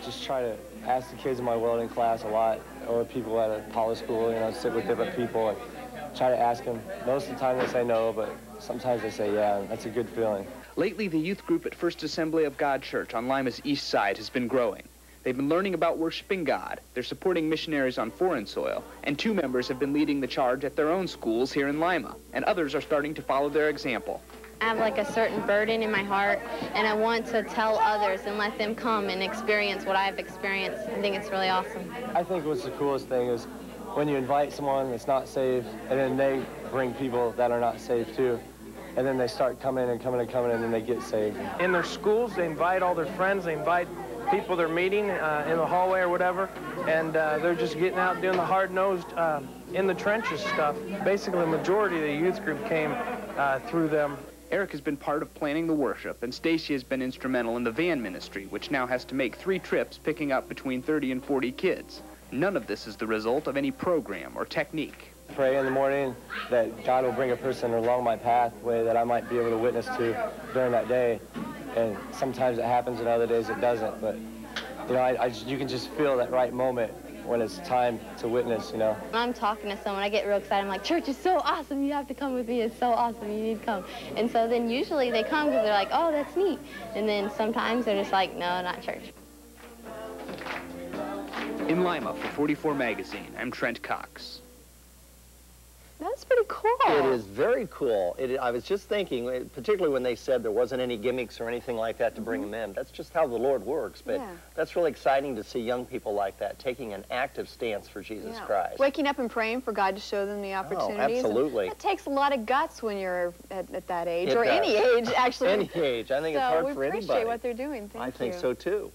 Just try to ask the kids in my welding class a lot, or people at a poly school, you know, sit with different people and try to ask them. Most of the time they say no, but sometimes they say yeah, and that's a good feeling. Lately, the youth group at First Assembly of God Church on Lima's east side has been growing. They've been learning about worshiping God, they're supporting missionaries on foreign soil, and 2 members have been leading the charge at their own schools here in Lima, and others are starting to follow their example. I have like a certain burden in my heart, and I want to tell others and let them come and experience what I've experienced. I think it's really awesome. I think what's the coolest thing is when you invite someone that's not saved, and then they bring people that are not saved too, and then they start coming and coming and coming, and then they get saved. In their schools, they invite all their friends, they invite people they're meeting in the hallway or whatever, and they're just getting out doing the hard-nosed, in the trenches stuff. Basically, the majority of the youth group came through them. Eric has been part of planning the worship, and Stacy has been instrumental in the van ministry, which now has to make 3 trips picking up between 30 and 40 kids. None of this is the result of any program or technique. Pray in the morning that God will bring a person along my pathway that I might be able to witness to during that day. And sometimes it happens and other days it doesn't, but you know, you can just feel that right moment when it's time to witness, you know. When I'm talking to someone, I get real excited. I'm like, church is so awesome. You have to come with me. It's so awesome. You need to come. And so then usually they come because they're like, oh, that's neat. And then sometimes they're just like, no, not church. In Lima for 44 Magazine, I'm Trent Cox. That's pretty cool. It is very cool. I was just thinking, particularly when they said there wasn't any gimmicks or anything like that to bring them in. That's just how the Lord works. But that's really exciting to see young people like that taking an active stance for Jesus Christ. Waking up and praying for God to show them the opportunities. Oh, absolutely. That takes a lot of guts when you're at that age, It or does. any age, actually. Any age. I think it's hard for anybody. So we appreciate what they're doing. Thank you. I think so, too.